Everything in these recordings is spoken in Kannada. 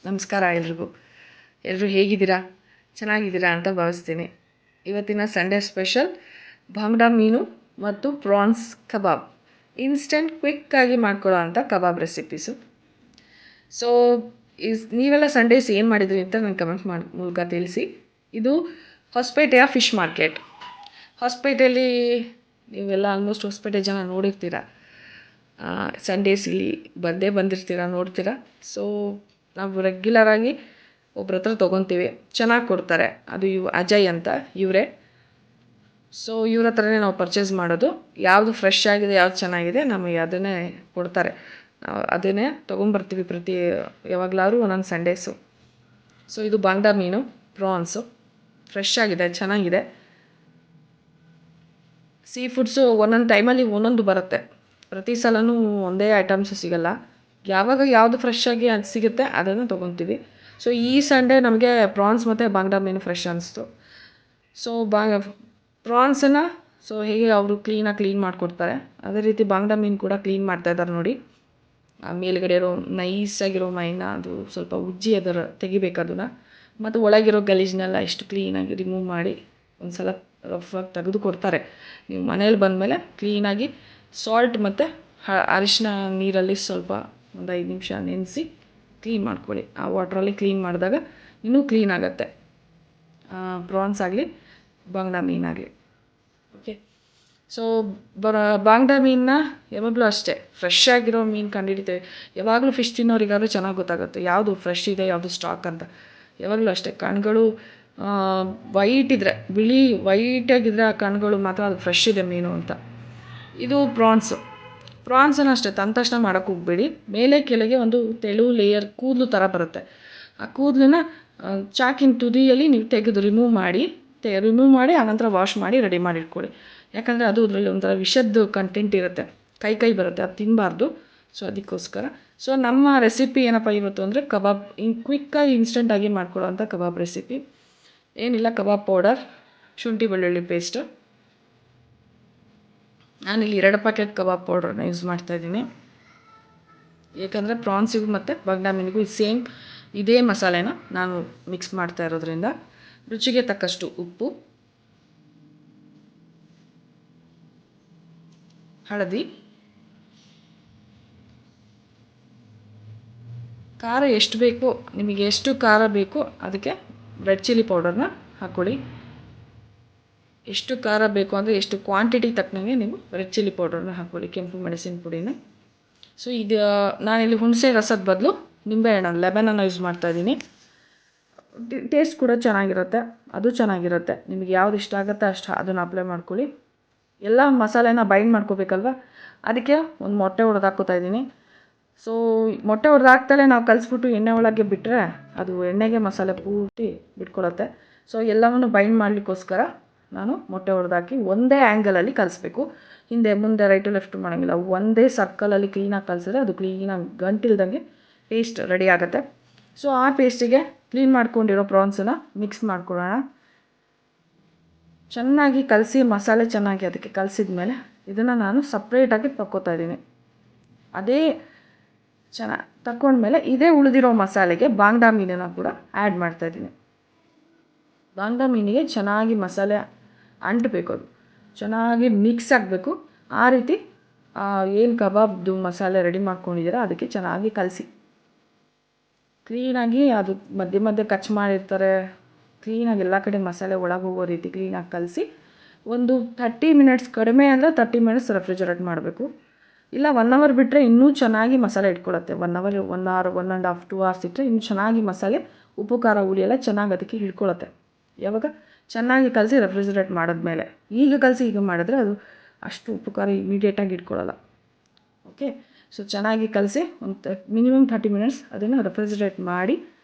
ನಮಸ್ಕಾರ ಎಲ್ರಿಗೂ. ಎಲ್ಲರೂ ಹೇಗಿದ್ದೀರಾ? ಚೆನ್ನಾಗಿದ್ದೀರಾ ಅಂತ ಭಾವಿಸ್ತೀನಿ. ಇವತ್ತಿನ ಸಂಡೇ ಸ್ಪೆಷಲ್ ಭಾಂಗ್ಡಾ ಮೀನು ಮತ್ತು ಪ್ರಾನ್ಸ್ ಕಬಾಬ್. ಇನ್ಸ್ಟೆಂಟ್ ಕ್ವಿಕ್ಕಾಗಿ ಮಾಡ್ಕೊಳ್ಳೋ ಅಂಥ ಕಬಾಬ್ ರೆಸಿಪೀಸು. ಸೊ ನೀವೆಲ್ಲ ಸಂಡೇಸ್ ಏನು ಮಾಡಿದ್ರಿ ಅಂತ ನನಗೆ ಕಮೆಂಟ್ ಮೂಲಕ ತಿಳಿಸಿ. ಇದು ಹೊಸಪೇಟೆಯ ಫಿಶ್ ಮಾರ್ಕೆಟ್. ಹೊಸಪೇಟೆಯಲ್ಲಿ ನೀವೆಲ್ಲ ಆಲ್ಮೋಸ್ಟ್ ಹೊಸಪೇಟೆ ಜನ ನೋಡಿರ್ತೀರ. ಸಂಡೇಸ್ ಇಲ್ಲಿ ಬಂದಿರ್ತೀರ, ನೋಡ್ತೀರ. ಸೊ ನಾವು ರೆಗ್ಯುಲರಾಗಿ ಒಬ್ರ ಹತ್ರ ತೊಗೊತೀವಿ, ಚೆನ್ನಾಗಿ ಕೊಡ್ತಾರೆ. ಅದು ಅಜಯ್ ಅಂತ ಇವರೇ. ಸೊ ಇವ್ರ ಹತ್ರನೇ ನಾವು ಪರ್ಚೇಸ್ ಮಾಡೋದು. ಯಾವುದು ಫ್ರೆಶ್ ಆಗಿದೆ, ಯಾವ್ದು ಚೆನ್ನಾಗಿದೆ ನಮಗೆ ಅದನ್ನೇ ಕೊಡ್ತಾರೆ. ನಾವು ಅದನ್ನೇ ತೊಗೊಂಬರ್ತೀವಿ ಯಾವಾಗಲಾದ್ರೂ ಒಂದೊಂದು ಸಂಡೇಸು. ಸೊ ಇದು ಬಾಂಗ್ಡಾ ಮೀನು, ಪ್ರಾನ್ಸು ಫ್ರೆಶ್ ಆಗಿದೆ, ಚೆನ್ನಾಗಿದೆ. ಸೀ ಫುಡ್ಸು ಒಂದೊಂದು ಟೈಮಲ್ಲಿ ಒಂದೊಂದು ಬರುತ್ತೆ. ಪ್ರತಿ ಸಲವೂ ಒಂದೇ ಐಟಮ್ಸು ಸಿಗೋಲ್ಲ. ಯಾವಾಗ ಯಾವುದು ಫ್ರೆಶ್ ಆಗಿ ಅದು ಸಿಗುತ್ತೆ ಅದನ್ನು ತೊಗೊತೀವಿ. ಸೊ ಈ ಸಂಡೇ ನಮಗೆ ಪ್ರಾನ್ಸ್ ಮತ್ತು ಬಾಂಗ್ಡಾ ಮೀನು ಫ್ರೆಶ್ ಅನಿಸ್ತು. ಸೊ ಪ್ರಾನ್ಸನ್ನು ಹೇಗೆ ಅವರು ಕ್ಲೀನ್ ಮಾಡಿಕೊಡ್ತಾರೆ, ಅದೇ ರೀತಿ ಬಾಂಗ್ಡಾ ಮೀನು ಕೂಡ ಕ್ಲೀನ್ ಮಾಡ್ತಾಯಿದ್ದಾರೆ ನೋಡಿ. ಮೇಲ್ಗಡೆ ಇರೋ ನೈಸಾಗಿರೋ ಮೈನ ಅದು ಸ್ವಲ್ಪ ಉಜ್ಜಿ ಅದರ ತೆಗಿಬೇಕು ಅದನ್ನು. ಮತ್ತು ಒಳಗಿರೋ ಗಲೀಜನ್ನೆಲ್ಲ ಎಷ್ಟು ಕ್ಲೀನಾಗಿ ರಿಮೂವ್ ಮಾಡಿ ಒಂದು ಸಲ ರಫಾಗಿ ತೆಗೆದು ಕೊಡ್ತಾರೆ. ನೀವು ಮನೇಲಿ ಬಂದಮೇಲೆ ಕ್ಲೀನಾಗಿ ಸಾಲ್ಟ್ ಮತ್ತು ಅರಿಶಿನ ನೀರಲ್ಲಿ ಸ್ವಲ್ಪ ಒಂದು 5 ನಿಮಿಷ ನೆನೆಸಿ ಕ್ಲೀನ್ ಮಾಡ್ಕೊಳ್ಳಿ. ಆ ವಾಟ್ರಲ್ಲಿ ಕ್ಲೀನ್ ಮಾಡಿದಾಗ ಇನ್ನೂ ಕ್ಲೀನ್ ಆಗುತ್ತೆ, ಪ್ರಾನ್ಸ್ ಆಗಲಿ ಬಾಂಗ್ಡಾ ಮೀನಾಗಲಿ. ಓಕೆ. ಸೊ ಬಾಂಗ್ಡಾ ಮೀನನ್ನ ಯಾವಾಗಲೂ ಅಷ್ಟೇ ಫ್ರೆಶ್ ಆಗಿರೋ ಮೀನು ಕಂಡುಹಿಡಿತೇವೆ. ಯಾವಾಗಲೂ ಫಿಶ್ ತಿನ್ನೋರಿಗಾದ್ರೂ ಚೆನ್ನಾಗಿ ಗೊತ್ತಾಗುತ್ತೆ ಯಾವುದು ಫ್ರೆಶ್ ಇದೆ, ಯಾವುದು ಸ್ಟಾಕ್ ಅಂತ. ಯಾವಾಗಲೂ ಅಷ್ಟೇ ಕಣ್ಗಳು ವೈಟ್ ಇದ್ದರೆ, ಬಿಳಿ ವೈಟಾಗಿದ್ದರೆ ಆ ಕಣ್ಗಳು ಮಾತ್ರ ಅದು ಫ್ರೆಶ್ ಇದೆ ಮೀನು ಅಂತ. ಇದು ಪ್ರಾನ್ಸನ್ನು ಅಷ್ಟೇ ತಂದ ತಕ್ಷಣ ಮಾಡೋಕ್ಕೆ ಹೋಗಬೇಡಿ. ಮೇಲೆ ಕೆಳಗೆ ಒಂದು ತೆಳು ಲೇಯರ್ ಕೂದಲು ಥರ ಬರುತ್ತೆ. ಆ ಕೂದಲನ್ನ ಚಾಕಿನ ತುದಿಯಲ್ಲಿ ನೀವು ತೆಗೆದು ರಿಮೂವ್ ಮಾಡಿ ಆನಂತರ ವಾಶ್ ಮಾಡಿ ರೆಡಿ ಮಾಡಿ ಇಟ್ಕೊಳ್ಳಿ. ಯಾಕಂದರೆ ಅದು ಅದರಲ್ಲಿ ಒಂಥರ ವಿಷದ್ದು ಕಂಟೆಂಟ್ ಇರುತ್ತೆ, ಕೈ ಬರುತ್ತೆ, ಅದು ತಿನ್ನಬಾರ್ದು. ಸೊ ಅದಕ್ಕೋಸ್ಕರ. ಸೊ ನಮ್ಮ ರೆಸಿಪಿ ಏನಪ್ಪ ಇವತ್ತು ಅಂದರೆ ಕಬಾಬ್ ಕ್ವಿಕ್ಕಾಗಿ ಇನ್ಸ್ಟೆಂಟಾಗಿ ಮಾಡ್ಕೊಳ್ಳೋವಂಥ ಕಬಾಬ್ ರೆಸಿಪಿ. ಏನಿಲ್ಲ, ಕಬಾಬ್ ಪೌಡರ್, ಶುಂಠಿ ಬೆಳ್ಳುಳ್ಳಿ ಪೇಸ್ಟು. ನಾನಿಲ್ಲಿ 2 ಪ್ಯಾಕೆಟ್ ಕಬಾಬ್ ಪೌಡ್ರನ್ನ ಯೂಸ್ ಮಾಡ್ತಾಯಿದ್ದೀನಿ. ಏಕೆಂದರೆ ಪ್ರಾನ್ಸಿಗೂ ಮತ್ತು ಬಾಂಗ್ಡಾ ಮೀನಿಗೂ ಸೇಮ್ ಇದೇ ಮಸಾಲೆನ ನಾನು ಮಿಕ್ಸ್ ಮಾಡ್ತಾ ಇರೋದ್ರಿಂದ. ರುಚಿಗೆ ತಕ್ಕಷ್ಟು ಉಪ್ಪು, ಹಳದಿ, ಖಾರ ಎಷ್ಟು ಬೇಕೋ ನಿಮಗೆ, ಎಷ್ಟು ಖಾರ ಬೇಕೋ ಅದಕ್ಕೆ ರೆಡ್ ಚಿಲ್ಲಿ ಪೌಡರ್ನ ಹಾಕ್ಕೊಳ್ಳಿ. ಎಷ್ಟು ಖಾರ ಬೇಕು ಅಂದರೆ ಎಷ್ಟು ಕ್ವಾಂಟಿಟಿ ತಕ್ಕನಂಗೆ ನೀವು ರೆಡ್ ಚಿಲ್ಲಿ ಪೌಡರ್ನ ಹಾಕ್ಕೊಳ್ಳಿ, ಕೆಂಪು ಮೆಣಸಿನ ಪುಡಿನ. ಸೊ ಇದು ನಾನಿಲ್ಲಿ ಹುಣಸೆ ರಸದ ಬದಲು ನಿಂಬೆಹಣ್ಣು ಲೆಮನನ್ನು ಯೂಸ್ ಮಾಡ್ತಾಯಿದ್ದೀನಿ. ಟೇಸ್ಟ್ ಕೂಡ ಚೆನ್ನಾಗಿರುತ್ತೆ. ನಿಮಗೆ ಯಾವ್ದು ಇಷ್ಟ ಆಗುತ್ತೆ ಅಷ್ಟು ಅದನ್ನು ಅಪ್ಲೈ ಮಾಡ್ಕೊಳ್ಳಿ. ಎಲ್ಲ ಮಸಾಲೆನ ಬೈಂಡ್ ಮಾಡ್ಕೋಬೇಕಲ್ವ, ಅದಕ್ಕೆ ಒಂದು ಮೊಟ್ಟೆ ಹೊಡೆದು ಹಾಕ್ಕೋತಾಯಿದ್ದೀನಿ. ಸೊ ಮೊಟ್ಟೆ ಹೊಡೆದು ಹಾಕ್ತಲೇ ನಾವು ಕಲಿಸ್ಬಿಟ್ಟು ಎಣ್ಣೆ ಒಳಗೆ ಬಿಟ್ಟರೆ ಅದು ಎಣ್ಣೆಗೆ ಮಸಾಲೆ ಪೂರ್ತಿ ಬಿಟ್ಕೊಳತ್ತೆ. ಸೊ ಎಲ್ಲವನ್ನು ಬೈಂಡ್ ಮಾಡಲಿಕ್ಕೋಸ್ಕರ ನಾನು ಮೊಟ್ಟೆ ಹೊಡೆದಾಕಿ ಒಂದೇ ಆ್ಯಂಗಲಲ್ಲಿ ಕಲಿಸ್ಬೇಕು. ಹಿಂದೆ ಮುಂದೆ ರೈಟು ಲೆಫ್ಟು ಮಾಡೋಂಗಿಲ್ಲ, ಒಂದೇ ಸರ್ಕಲಲ್ಲಿ ಕ್ಲೀನಾಗಿ ಕಲಿಸಿದ್ರೆ ಅದು ಕ್ಲೀನಾಗಿ ಗಂಟಿಲ್ದಂಗೆ ಪೇಸ್ಟ್ ರೆಡಿ ಆಗುತ್ತೆ. ಸೊ ಆ ಪೇಸ್ಟಿಗೆ ಕ್ಲೀನ್ ಮಾಡ್ಕೊಂಡಿರೋ ಪ್ರಾನ್ಸನ್ನು ಮಿಕ್ಸ್ ಮಾಡ್ಕೊಳ್ಳೋಣ. ಚೆನ್ನಾಗಿ ಕಲಸಿ ಮಸಾಲೆ ಚೆನ್ನಾಗಿ ಅದಕ್ಕೆ ಕಲಸಿದ ಮೇಲೆ ಇದನ್ನು ನಾನು ಸಪ್ರೇಟಾಗಿ ತಕ್ಕೋತಾ ಇದ್ದೀನಿ. ಅದೇ ಚೆನ್ನಾಗಿ ತಕ್ಕೊಂಡ್ಮೇಲೆ ಇದೇ ಉಳಿದಿರೋ ಮಸಾಲೆಗೆ ಬಾಂಗ್ಡಾ ಮೀನನ್ನು ಕೂಡ ಆ್ಯಡ್ ಮಾಡ್ತಾಯಿದ್ದೀನಿ. ಬಾಂಗ್ಡಾ ಮೀನಿಗೆ ಚೆನ್ನಾಗಿ ಮಸಾಲೆ ಅಂಟಬೇಕು, ಅದು ಚೆನ್ನಾಗಿ ಮಿಕ್ಸ್ ಆಗಬೇಕು. ಆ ರೀತಿ ಏನು ಕಬಾಬ್ದು ಮಸಾಲೆ ರೆಡಿ ಮಾಡ್ಕೊಂಡಿದ್ದೀರ ಅದಕ್ಕೆ ಚೆನ್ನಾಗಿ ಕಲಸಿ ಕ್ಲೀನಾಗಿ. ಅದು ಮಧ್ಯೆ ಕಚ್ ಮಾಡಿರ್ತಾರೆ, ಕ್ಲೀನಾಗಿ ಎಲ್ಲ ಕಡೆ ಮಸಾಲೆ ಒಳಗೆ ಹೋಗೋ ರೀತಿ ಕ್ಲೀನಾಗಿ ಕಲಸಿ ಒಂದು 30 ಮಿನಿಟ್ಸ್, ಕಡಿಮೆ ಅಂದರೆ 30 ಮಿನಿಟ್ಸ್ ರೆಫ್ರಿಜರೇಟ್ ಮಾಡಬೇಕು. ಇಲ್ಲ 1 ಅವರ್ ಬಿಟ್ಟರೆ ಇನ್ನೂ ಚೆನ್ನಾಗಿ ಮಸಾಲೆ ಇಟ್ಕೊಳ್ಳುತ್ತೆ. 1 ಅವರ್, 1 ಅವರ್, 1.5 2 ಅವರ್ಸ್ ಇಟ್ಟರೆ ಇನ್ನೂ ಚೆನ್ನಾಗಿ ಮಸಾಲೆ, ಉಪ್ಪು ಖಾರ ಹುಳಿ ಎಲ್ಲ ಚೆನ್ನಾಗಿ ಅದಕ್ಕೆ ಹಿಡ್ಕೊಳ್ಳುತ್ತೆ. ಯಾವಾಗ ಚೆನ್ನಾಗಿ ಕಲಸಿ ರೆಫ್ರಿಜರೇಟ್ ಮಾಡಿದ್ಮೇಲೆ, ಈಗ ಕಲಸಿ ಈಗ ಮಾಡಿದ್ರೆ ಅದು ಅಷ್ಟು ಉಪ್ಪು ಖಾರ ಇಮಿಡಿಯೇಟಾಗಿ ಇಟ್ಕೊಳ್ಳಲ್ಲ. ಓಕೆ. ಸೊ ಚೆನ್ನಾಗಿ ಕಲಸಿ ಒಂದು ಮಿನಿಮಮ್ 30 ಮಿನಿಟ್ಸ್ ಅದನ್ನು ರೆಫ್ರಿಜರೇಟ್ ಮಾಡಿ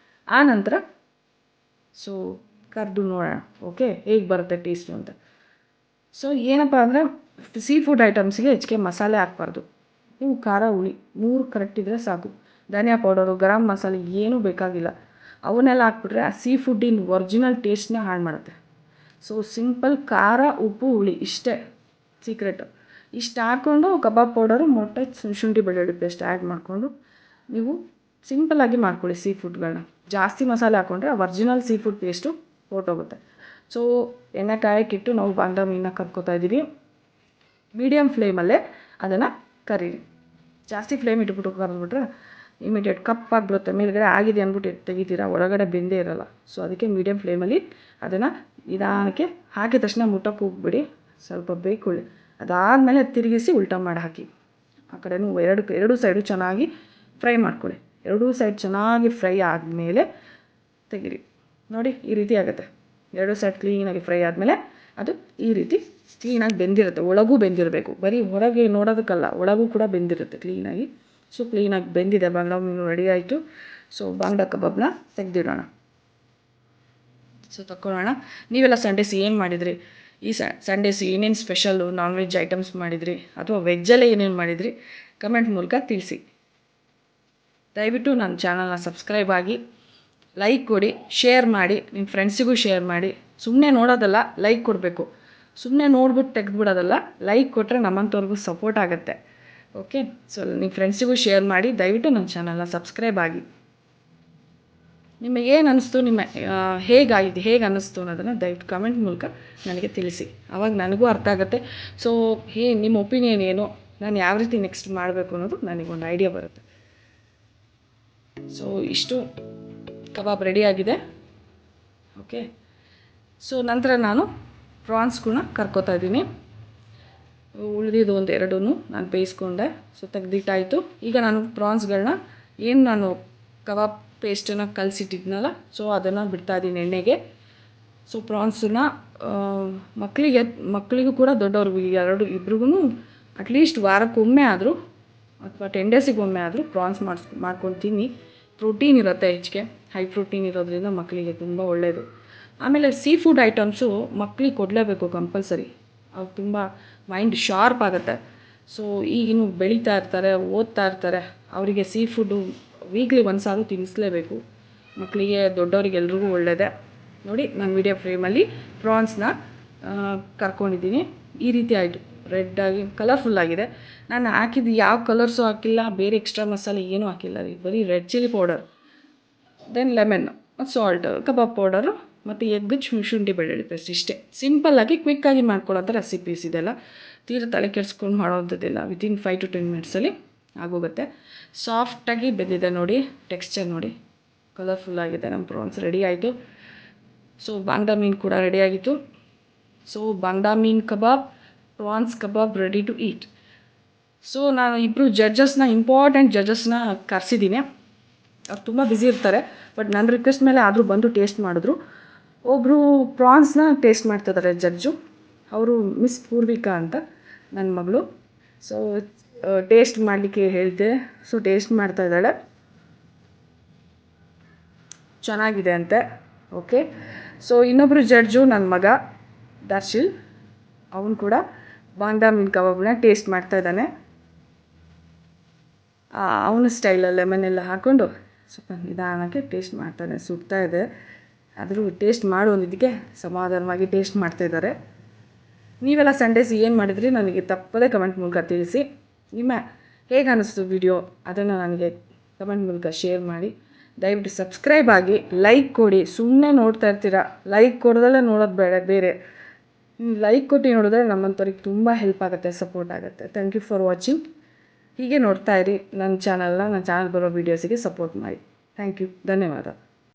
ಆ ನಂತರ ಸೊ ಕರೆದು ನೋಡೋಣ ಓಕೆ ಹೇಗೆ ಬರುತ್ತೆ ಟೇಸ್ಟು ಅಂತ. ಸೊ ಏನಪ್ಪ ಅಂದರೆ ಸೀ ಫುಡ್ ಐಟಮ್ಸಿಗೆ ಹೆಚ್ಚಿಗೆ ಮಸಾಲೆ ಹಾಕ್ಬಾರ್ದು. ನೀವು ಖಾರ ಹುಳಿ 3 ಕರೆಕ್ಟ್ ಇದ್ದರೆ ಸಾಕು. ಧನಿಯಾ ಪೌಡರು, ಗರಂ ಮಸಾಲೆ ಏನೂ ಬೇಕಾಗಿಲ್ಲ. ಅವನ್ನೆಲ್ಲ ಹಾಕ್ಬಿಟ್ರೆ ಆ ಸೀ ಫುಡ್ಡಿನ ಒರಿಜಿನಲ್ ಟೇಸ್ಟ್ನ ಹಾಳು ಮಾಡುತ್ತೆ. ಸೊ ಸಿಂಪಲ್ ಖಾರ, ಉಪ್ಪು, ಹುಳಿ ಇಷ್ಟೇ ಸೀಕ್ರೆಟು. ಇಷ್ಟು ಹಾಕ್ಕೊಂಡು ಕಬಾಬ್ ಪೌಡರು, ಮೊಟ್ಟೆ, ಶುಂಠಿ ಬೆಳ್ಳುಳ್ಳಿ ಪೇಸ್ಟ್ ಆ್ಯಡ್ ಮಾಡಿಕೊಂಡು ನೀವು ಸಿಂಪಲ್ಲಾಗಿ ಮಾಡ್ಕೊಳ್ಳಿ ಸೀ ಫುಡ್ಗಳನ್ನ. ಜಾಸ್ತಿ ಮಸಾಲೆ ಹಾಕ್ಕೊಂಡ್ರೆ ಒರಿಜಿನಲ್ ಸೀ ಫುಡ್ ಟೇಸ್ಟು ಹೊರ್ಟೋಗುತ್ತೆ. ಸೊ ಎಣ್ಣೆ ಕಾಯಕ್ಕಿಟ್ಟು ನಾವು ಬಾಂಗ್ಡಾ ಮೀನನ್ನ ಕರ್ಕೋತಾ ಇದ್ದೀವಿ. ಮೀಡಿಯಮ್ ಫ್ಲೇಮಲ್ಲೇ ಅದನ್ನು ಕರೀರಿ. ಜಾಸ್ತಿ ಫ್ಲೇಮ್ ಇಟ್ಬಿಟ್ಟು ಕರೆದ್ಬಿಟ್ರೆ ಇಮಿಡಿಯೇಟ್ ಕಪ್ಪಾಗಿಬಿಡುತ್ತೆ. ಮೇಲ್ಗಡೆ ಆಗಿದೆ ಅಂದ್ಬಿಟ್ಟು ತೆಗಿತೀರಾ, ಒಳಗಡೆ ಬೆಂದೇ ಇರೋಲ್ಲ. ಸೊ ಅದಕ್ಕೆ ಮೀಡಿಯಮ್ ಫ್ಲೇಮಲ್ಲಿ ಅದನ್ನು ನಿಧಾನಕ್ಕೆ ಹಾಕಿದ ತಕ್ಷಣ ಮುಟ್ಟಕ್ಕೆ ಹೋಗ್ಬಿಡಿ, ಸ್ವಲ್ಪ ಬೇಯ್ಕೊಳ್ಳಿ. ಅದಾದಮೇಲೆ ತಿರುಗಿಸಿ ಉಲ್ಟಾ ಮಾಡಿ ಹಾಕಿ. ಆ ಕಡೆನೂ ಎರಡೂ ಸೈಡು ಚೆನ್ನಾಗಿ ಫ್ರೈ ಮಾಡ್ಕೊಳ್ಳಿ. ಎರಡೂ ಸೈಡ್ ಚೆನ್ನಾಗಿ ಫ್ರೈ ಆದಮೇಲೆ ತೆಗೀರಿ. ನೋಡಿ ಈ ರೀತಿ ಆಗುತ್ತೆ. ಎರಡೂ ಸೈಡ್ ಕ್ಲೀನಾಗಿ ಫ್ರೈ ಆದಮೇಲೆ ಅದು ಈ ರೀತಿ ಕ್ಲೀನಾಗಿ ಬೆಂದಿರುತ್ತೆ. ಒಳಗೂ ಬೆಂದಿರಬೇಕು, ಬರೀ ಹೊರಗೆ ನೋಡೋದಕ್ಕಲ್ಲ, ಒಳಗೂ ಕೂಡ ಬೆಂದಿರುತ್ತೆ ಕ್ಲೀನಾಗಿ. ಸೊ ಕ್ಲೀನಾಗಿ ಬೆಂದಿದೆ, ಬಾಂಗ್ಡಾ ಮೀನು ರೆಡಿ ಆಯಿತು. ಸೊ ಬಾಂಗ್ಡಾ ಕಬಾಬ್ನ ತೆಗೆದಿಡೋಣ. ಸೊ ತಗೊಳ್ಳೋಣ. ನೀವೆಲ್ಲ ಸಂಡೇಸ್ ಏನು ಮಾಡಿದ್ರಿ? ಈ ಸಂಡೇಸ್ ಏನೇನು ಸ್ಪೆಷಲ್ಲು ನಾನ್ ವೆಜ್ ಐಟಮ್ಸ್ ಮಾಡಿದ್ರಿ ಅಥವಾ ವೆಜ್ಜಲ್ಲೇ ಏನೇನು ಮಾಡಿದ್ರಿ ಕಮೆಂಟ್ ಮೂಲಕ ತಿಳಿಸಿ. ದಯವಿಟ್ಟು ನನ್ನ ಚಾನಲ್ನ ಸಬ್ಸ್ಕ್ರೈಬ್ ಆಗಿ, ಲೈಕ್ ಕೊಡಿ, ಶೇರ್ ಮಾಡಿ, ನಿಮ್ಮ ಫ್ರೆಂಡ್ಸಿಗೂ ಶೇರ್ ಮಾಡಿ. ಸುಮ್ಮನೆ ನೋಡೋದಲ್ಲ, ಲೈಕ್ ಕೊಡಬೇಕು. ಸುಮ್ಮನೆ ನೋಡ್ಬಿಟ್ಟು ತೆಗೆದ್ಬಿಡೋದಲ್ಲ, ಲೈಕ್ ಕೊಟ್ಟರೆ ನಮ್ಮಂಥವ್ರಿಗೂ ಸಪೋರ್ಟ್ ಆಗುತ್ತೆ. ಓಕೆ, ಸೊ ನಿಮ್ಮ ಫ್ರೆಂಡ್ಸಿಗೂ ಶೇರ್ ಮಾಡಿ. ದಯವಿಟ್ಟು ನನ್ನ ಚಾನಲ್ನ ಸಬ್ಸ್ಕ್ರೈಬ್ ಆಗಿ. ನಿಮಗೇನು ಅನ್ನಿಸ್ತು, ಹೇಗೆ ಅನ್ನಿಸ್ತು ಅನ್ನೋದನ್ನು ದಯವಿಟ್ಟು ಕಮೆಂಟ್ ಮೂಲಕ ನನಗೆ ತಿಳಿಸಿ. ಆವಾಗ ನನಗೂ ಅರ್ಥ ಆಗುತ್ತೆ. ಸೊ ನಿಮ್ಮ ಒಪಿನಿಯನ್ ಏನು, ನಾನು ಯಾವ ರೀತಿ ನೆಕ್ಸ್ಟ್ ಮಾಡಬೇಕು ಅನ್ನೋದು ನನಗೊಂದು ಐಡಿಯಾ ಬರುತ್ತೆ. ಸೊ ಇಷ್ಟು ಕಬಾಬ್ ರೆಡಿಯಾಗಿದೆ. ಓಕೆ, ಸೊ ನಂತರ ನಾನು ಪ್ರಾನ್ಸ್ಗಳನ್ನ ಕರ್ಕೋತಾ ಇದ್ದೀನಿ. ಉಳಿದಿದ್ದು ಒಂದು ಎರಡೂ ನಾನು ಬೇಯಿಸ್ಕೊಂಡೆ. ಸೊ ತೆಗ್ದಿಟ್ಟಾಯಿತು. ಈಗ ನಾನು ಪ್ರಾನ್ಸ್ಗಳನ್ನ ನಾನು ಕಬಾಬ್ ಪೇಸ್ಟನ್ನು ಕಲಸಿಟ್ಟಿದ್ನಲ್ಲ, ಸೊ ಅದನ್ನು ಬಿಡ್ತಾಯಿದ್ದೀನಿ ಎಣ್ಣೆಗೆ. ಸೊ ಪ್ರಾನ್ಸನ್ನ ಮಕ್ಕಳಿಗೂ ಕೂಡ ದೊಡ್ಡವ್ರಿಗೂ ಇಬ್ರಿಗೂ ಅಟ್ಲೀಸ್ಟ್ ವಾರಕ್ಕೊಮ್ಮೆ ಆದರೂ ಅಥವಾ 10 ಡೇಸಿಗೊಮ್ಮೆ ಆದರೂ ಪ್ರಾನ್ಸ್ ಮಾಡ್ಕೊಂಡು ತಿನ್ನಿ. ಪ್ರೋಟೀನ್ ಇರುತ್ತೆ ಹೆಚ್ಚಿಗೆ, ಹೈ ಪ್ರೋಟೀನ್ ಇರೋದ್ರಿಂದ ಮಕ್ಕಳಿಗೆ ತುಂಬ ಒಳ್ಳೆಯದು. ಆಮೇಲೆ ಸೀ ಫುಡ್ ಐಟಮ್ಸು ಮಕ್ಕಳಿಗೆ ಕೊಡಲೇಬೇಕು ಕಂಪಲ್ಸರಿ. ಅವ್ರು ತುಂಬ ಮೈಂಡ್ ಶಾರ್ಪ್ ಆಗುತ್ತೆ. ಸೊ ಈಗಿನ್ನು ಬೆಳೀತಾ ಇರ್ತಾರೆ, ಓದ್ತಾ ಇರ್ತಾರೆ, ಅವರಿಗೆ ಸೀ ಫುಡ್ಡು ವೀಕ್ಲಿ ಒನ್ಸಾದರೂ ತಿನ್ನಿಸ್ಲೇಬೇಕು. ಮಕ್ಕಳಿಗೆ, ದೊಡ್ಡವರಿಗೆ ಎಲ್ರಿಗೂ ಒಳ್ಳೆಯದೇ. ನೋಡಿ, ನಾನು ವಿಡಿಯೋ ಫ್ರೇಮಲ್ಲಿ ಪ್ರಾನ್ಸ್ನ ಕರ್ಕೊಂಡಿದ್ದೀನಿ. ಈ ರೀತಿ ಆಯಿತು, ರೆಡ್ಡಾಗಿ ಕಲರ್ಫುಲ್ಲಾಗಿದೆ. ನಾನು ಹಾಕಿದ್ದು ಯಾವ ಕಲರ್ಸು ಹಾಕಿಲ್ಲ, ಬೇರೆ ಎಕ್ಸ್ಟ್ರಾ ಮಸಾಲೆ ಏನೂ ಹಾಕಿಲ್ಲ ರೀ. ಬರೀ red chilli powder, then lemon, salt, kebab powder ಮತ್ತು ಎಗ್, ಶುಂಠಿ ಬೆಳ್ಳುಳ್ಳಿ ಪೇಸ್ಟ್. ಇಷ್ಟೇ ಸಿಂಪಲ್ಲಾಗಿ ಕ್ವಿಕ್ಕಾಗಿ ಮಾಡ್ಕೊಳ್ಳೋಂಥ ರೆಸಿಪೀಸ್ ಇದೆಲ್ಲ. ತೀರ ತಲೆ ಕೆಡಿಸ್ಕೊಂಡು ಮಾಡೋವಂಥದ್ದಿಲ್ಲ. ವಿತಿನ್ 5 to 10 ಮಿನಿಟ್ಸಲ್ಲಿ ಆಗೋಗುತ್ತೆ. ಸಾಫ್ಟಾಗಿ ಬೆಂದಿದೆ ನೋಡಿ, ಟೆಕ್ಸ್ಚರ್ ನೋಡಿ, ಕಲರ್ಫುಲ್ಲಾಗಿದೆ. ನಮ್ಮ ಪ್ರಾನ್ಸ್ ರೆಡಿ ಆಯಿತು. ಸೊ ಬಾಂಗ್ಡಾ ಮೀನು ಕೂಡ ರೆಡಿಯಾಗಿತ್ತು. ಸೊ ಬಾಂಗ್ಡಾ ಮೀನು kebab, prawns kebab ready to eat. So ನಾನು ಇಬ್ಬರು ಇಂಪಾರ್ಟೆಂಟ್ ಜಡ್ಜಸ್ನ ಕರೆಸಿದ್ದೀನಿ. ಅವ್ರು ತುಂಬ ಬ್ಯುಸಿ ಇರ್ತಾರೆ, ಬಟ್ ನನ್ನ ರಿಕ್ವೆಸ್ಟ್ ಮೇಲೆ ಆದರೂ ಬಂದು ಟೇಸ್ಟ್ ಮಾಡಿದ್ರು. ಒಬ್ಬರು ಪ್ರಾನ್ಸ್ನ ಟೇಸ್ಟ್ ಮಾಡ್ತಿದ್ದಾರೆ ಜಡ್ಜು, ಅವರು ಮಿಸ್ ಪೂರ್ವಿಕಾ ಅಂತ, ನನ್ನ ಮಗಳು. ಸೊ ಟೇಸ್ಟ್ ಮಾಡಲಿಕ್ಕೆ ಹೇಳಿದೆ. ಸೊ ಟೇಸ್ಟ್ ಮಾಡ್ತಾಯಿದ್ದಾಳೆ, ಚೆನ್ನಾಗಿದೆ ಅಂತೆ. ಓಕೆ, ಸೊ ಇನ್ನೊಬ್ಬರು ಜಡ್ಜು ನನ್ನ ಮಗ ದರ್ಶಿಲ್, ಅವನು ಕೂಡ ಬಾಂಗ್ಡಾ ಮೀನು ಕಬಾಬ್ನ ಟೇಸ್ಟ್ ಮಾಡ್ತಾಯಿದ್ದಾನೆ. ಅವನ ಸ್ಟೈಲಲ್ಲಿ ಲೆಮನ್ ಹಾಕ್ಕೊಂಡು ಸ್ವಲ್ಪ ನಿಧಾನಕ್ಕೆ ಟೇಸ್ಟ್ ಮಾಡ್ತಾನೆ. ಸುಡ್ತಾ ಇದೆ, ಆದರೂ ಟೇಸ್ಟ್ ಮಾಡೋದಿದ್ದಕ್ಕೆ ಸಮಾಧಾನವಾಗಿ ಟೇಸ್ಟ್ ಮಾಡ್ತಾಯಿದ್ದಾರೆ. ನೀವೆಲ್ಲ ಸಂಡೇಸ್ ಏನು ಮಾಡಿದ್ರಿ ನನಗೆ ತಪ್ಪದೇ ಕಮೆಂಟ್ ಮೂಲಕ ತಿಳಿಸಿ. ಹೇಗೆ ಅನ್ನಿಸ್ತು ವಿಡಿಯೋ ಅದನ್ನು ನನಗೆ ಕಮೆಂಟ್ ಮೂಲಕ ಶೇರ್ ಮಾಡಿ. ದಯವಿಟ್ಟು ಸಬ್ಸ್ಕ್ರೈಬ್ ಆಗಿ, ಲೈಕ್ ಕೊಡಿ. ಸುಮ್ಮನೆ ನೋಡ್ತಾ ಇರ್ತೀರ, ಲೈಕ್ ಕೊಡೋದಲ್ಲೇ ನೋಡೋದು ಬೇರೆ. ಲೈಕ್ ಕೊಟ್ಟು ನೋಡಿದ್ರೆ ನಮ್ಮಂಥವ್ರಿಗೆ ತುಂಬ ಹೆಲ್ಪ್ ಆಗುತ್ತೆ, ಸಪೋರ್ಟ್ ಆಗುತ್ತೆ. Thank you for watching. ಹೀಗೆ ನೋಡ್ತಾ ಇರಿ ನನ್ನ ಚಾನಲ್ ಬರೋ ವೀಡಿಯೋಸಿಗೆ ಸಪೋರ್ಟ್ ಮಾಡಿ. ಥ್ಯಾಂಕ್ ಯು, ಧನ್ಯವಾದ.